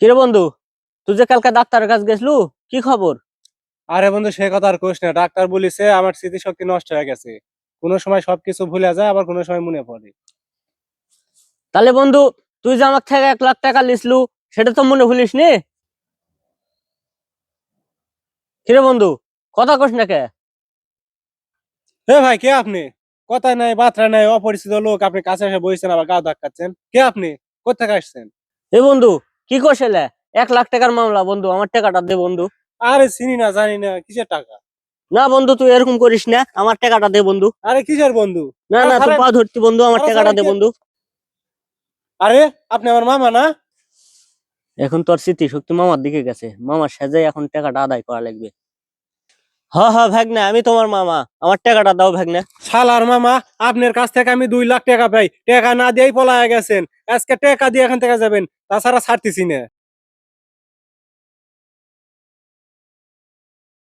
কিরে বন্ধু, তুই যে কালকে ডাক্তারের কাছে গেছলু, কি খবর? আরে বন্ধু, সে কথা আর কোস না। ডাক্তার বলিছে আমার স্মৃতিশক্তি নষ্ট হয়ে গেছে। কোনো সময় সবকিছু ভুলে যায়, আবার কোনো সময় মনে পড়ে। তাহলে বন্ধু, তুই যে আমার থেকে 1 লাখ টাকা লিসলু, সেটা তো মনে ভুলিস নি? কিরে বন্ধু, কথা কস না কে? হে ভাই, কে আপনি? কথা নাই বার্তা নাই, অপরিচিত লোক আপনি কাছে এসে বসেছেন, আবার গা ধাক্কাচ্ছেন। কে আপনি? কোথেকে আসছেন? এ বন্ধু, কি করছিলে? 1 লাখ টাকার মামলা বন্ধু, আমার টাকাটা দে বন্ধু। আরে চিনি না, জানি না, কিসের টাকা? না বন্ধু, তুই এরকম করিস না, আমার টাকাটা দে বন্ধু। আরে কিসের বন্ধু? না আরে না, তুই ছাড়েন। পা ধরতি বন্ধু, আমার আরে টাকাটা ছাড়েন দে কে? বন্ধু। আরে আপনি আমার মামা না? এখন তোর স্মৃতি শক্তি মামার দিকে গেছে, মামার সাজে এখন টাকাটা আদায় করা লাগবে। হ হ ভাগ্নে, আমি তোমার মামা, আমার টাকাটা দাও ভাগ্নে। শালার মামা, আপনার কাছ থেকে আমি 2 লাখ টাকা পাই, টাকা না দিয়েই পলায় গেছেন। আজকে টাকা দিয়ে এখান থেকে যাবেন, তাছাড়া ছাড়তেছি না।